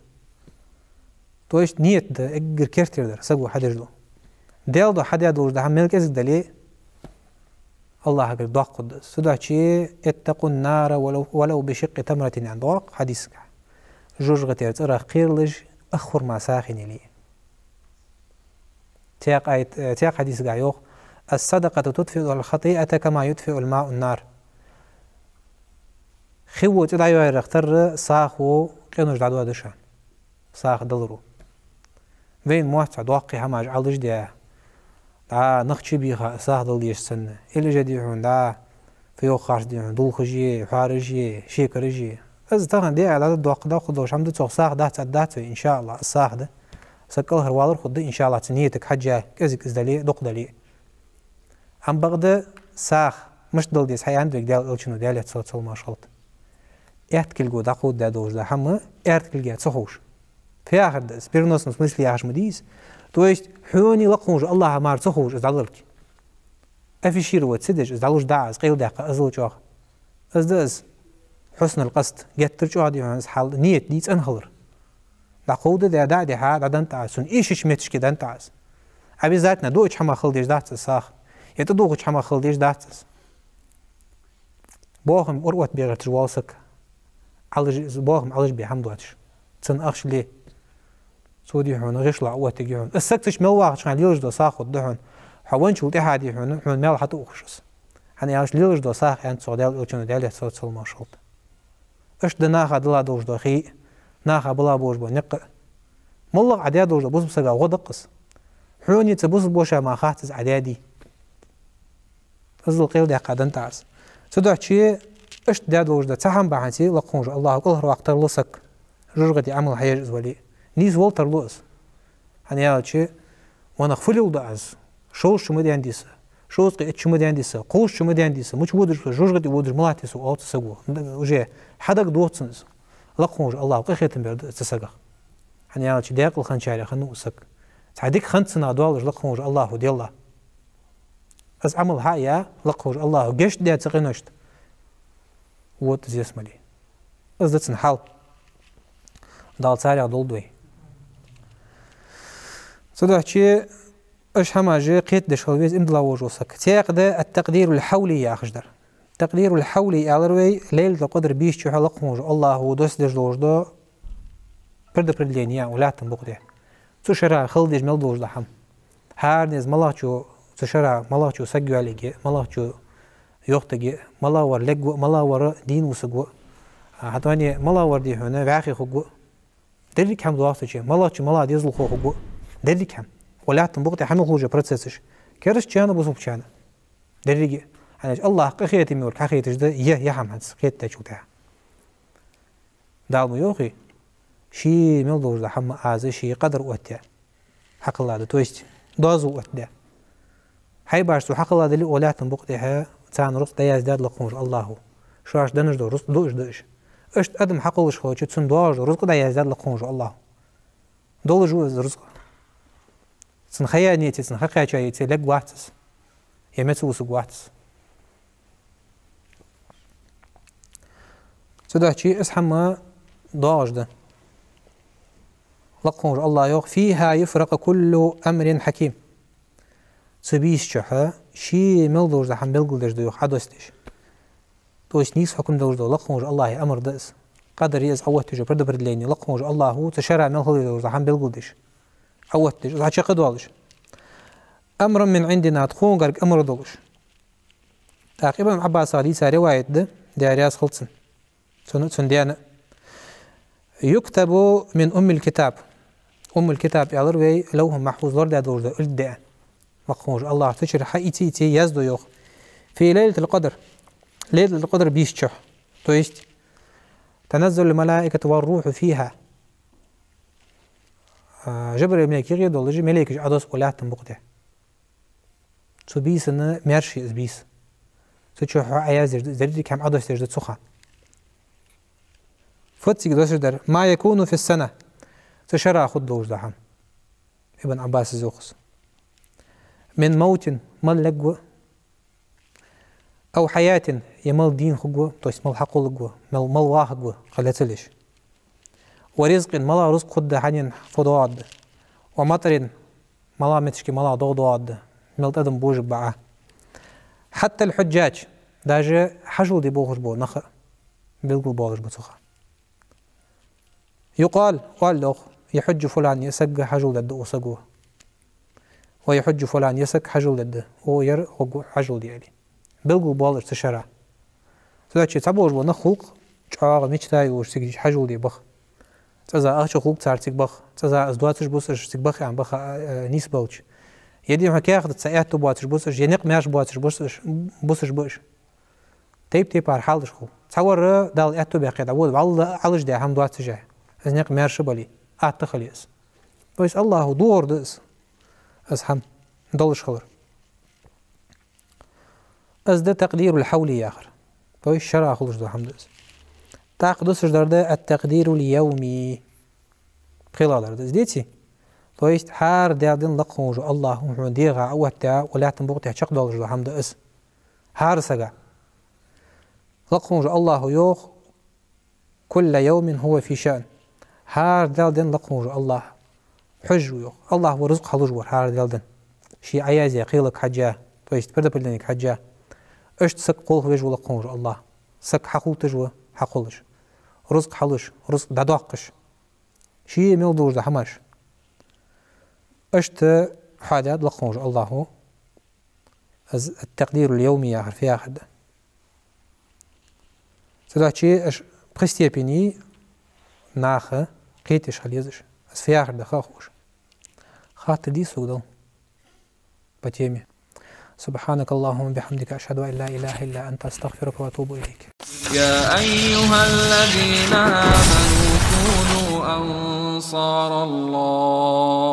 تويش نيت ده اجر كيرتر در سقو حدجدو ديال دح حدا دور دحم ملك ازك دلي الله حق دوق قدس سدا شي اتقوا النار ولو بشق تمرة عن دوق حديث جوج غتير ترى قيرلج اخر ما ساخن لي تياق حديث قايوخ الصدقة تطفئ الخطيئة كما يطفئ الماء النار خو تدعي رختر ساخو قينوش دعوة دشان ساخ دلرو وين موت دوقي هماج علج ديا نخشي بيها ساخ دل يشسن إلى جديهون دا فيو خارج ديهون دول خجيه حارجيه شيكرجيه از تاخن دي على دوق دا خدوش حمد توق ساخ دا تعدات ان شاء الله الساخ ده سكل هروالر خد ان شاء الله تنيتك حجه كزك ازدلي دوق دلي عم بغدا ساخ مش دل ديس حي عندك ديال الشنو ديال تصل ما شلط ارتكل جو داخود دا دوش دا حما ارتكل جات صحوش في آخر دس بيرنوس مثل ياش مديس تويست حوني لقوج الله مار صحوش ازدالك افي شير وتسدج ازدالوش داعز قيل داقة ازلوش اخ ازدز حسن القصد جات ترجع دي عن حال نيت ديت انهلر داقود دا دا دي ها دا دنت سن ايش متش كده انت عز ابي ذاتنا دوش حما خلديش دات صاخ يتدوغ حما خلديش دات بوهم اروت بيغر تجوالسك علج بوهم علج بحمدواتش تن اخش ليه سودي هون غشلا اوتي هون السكتش ملواق شان ليلج دو ساخد دهون حوان شو تحادي هون مال حتى اوخشس هني عاش ليلج دو ساخ انت سودال اوچن دال صوت سل ماشولت اش دناخا دلا دوج دو خي ناخا بلا بوج بو نق ملق عداد دوج بوس بسغا غدقس حوني تبوس بوشا ما خاتز عدادي ازل قيل دا قادن تعس سدع شي اش داد دوج دا تحم بعنتي لقونج الله كل وقت لسك جرغتي عمل حياج ولي نيز والتر لوس هنيالشي وانا خفليو داز شوش شمدي عنديس شوز قيت شمدي عنديس قوش شمدي عنديس مش ودر جوجتي ودر ملاتيس او تسغو وجه حدك دوتسنس لقونج الله قيختن بيرد تسغا هنيالشي داق الخنشاري خنوسك تعديك خنتنا دولج لقونج الله دي الله از عمل هايا لقونج الله جشت دات تقينشت وات زيسملي از دتسن حال دال ساري دولدوي صدقتي اش هماجي قيت دشولويز امدلا وجوسك تاقد التقدير الحولي يا اخجدر التقدير الحولي الروي ليله القدر بيش تشو حلقموج الله ودوس دجلوجدو برد بردلينيا ولاتن بقدي تشرا خلدج ملدوج دحم هارنز ملاچو تشرا ملاچو سجو عليجي ملاچو يوختجي ملاور لجو ملاور دين وسجو هتواني ملاور دي هنا باخي خجو دري كم دواسه ملاچو ملا ديزل خو دري كم ولاتن بقدي حمل خوجه بروسيسش كرش كان بوسوب كان دري انا الله قخيتي مور قخيتش ده يا حمد قيت تشوتا دالمو يوخي شي ملدوج ده حم از شي قدر وته حق الله ده تويست دوزو وته هاي باشو حق الله ده ولاتن بقدي تان رص ده يزداد لقوج الله شواش دنج دو رص دوش دوش اشت ادم حقلش خو تشن دوج رزق ده يزداد لقوج الله دول جو رزق سن خيانيتي سن حقيقه لك واتس يمسو سو واتس سدحشي اسحما دوج ده لقوج الله يوخ فيها يفرق كل امر حكيم سبيس شحا شي ملدوج ده حمبلغلش دو حدثش توش نيس حكم دوج ده لقوج الله امر دس قدر يز اوتج برد بردليني لقوج الله هو تشرع ملدوج ده حمبلغلش اوتج هاتش قدوالش امر من عندنا تخون غرق امر دوش تقريبا عباس علي ساري وايد ده دارياس خلصن سنديانا يكتب من ام الكتاب يالروي لوهم محفوظ ورد دوش ده الدان مقوج الله تشرح حقيقتي يزدو يوخ في ليلة القدر بيشتح تويست تنزل الملائكة والروح فيها جبر ملائكة دولجي ملائكة عدوس ولاتن بقده سو بيس مرشي بيس تشوح عيازر زريد كم عدوس تجد سخا فتسيك دوسر در ما يكون في السنة تشرع خد دوش دحم ابن عباس زوخس من موت مال لقوة أو حياة يمال دين خقوة تويس مال حقو لقوة مال واحقوة خلاتلش ورزق ملا رزق خد حنين فضواد ومطر ملا متشكي ملا ضوضواد ملت أدم بوج بعه حتى الحجاج داجة حجو دي بوغش بو نخ بيلقل بوغش بتخا يقال قال له يحج فلان يسق حجو لد وسقوه ويحج فلان يسق حجو لد وير حجو ديالي بيلقل بوغش تشرع تلاقي تبوغش بو نخوق شعار ميشتاي وش حجو دي بخ تزا أخش خوب تارتك بخ تزا أزدواتش بوسش تك بخ عن بخ نيس بوش يدي ما كياخد تساعد تبواتش بوسش ينق ماش بواتش بوسش بوش تيب على حالش خو تصور دال أتو بقيد عود والله علش ده هم دوات جاه أزنق ماش بالي أتخليس بس الله دور دس أزهم دلش خبر أزد تقدير الحولي آخر بس شرع خلش ده هم دس تاخذ درده التقدير اليومي خلال درده زديتي то есть حار دادن لقوج الله ديغا اوتا ولا تنبوتي حق دولج حمد اس حار سغا لقوج الله يوخ كل يوم هو في شأن حار دادن لقوج الله حج يوخ الله ورزق حلوج حار دادن شي عيازي قيلك حجا то есть برده بلنك حجا اشت سك قول وجه لقوج الله سك حقول تجو حقولش رزق حلوش رزق دادقش شي ميلدوج حماش اشت حاجات لقوج الله التقدير اليومي آخر في آخر ده سداتشي اش بخستي بيني ناخه قيتش خليزش بس في آخر ده خاخوش خاطر دي سوق بتيمي سبحانك اللهم بحمدك أشهد أن لا إله إلا أنت أستغفرك وأتوب إليك يا أيها الذين آمنوا كونوا أنصار الله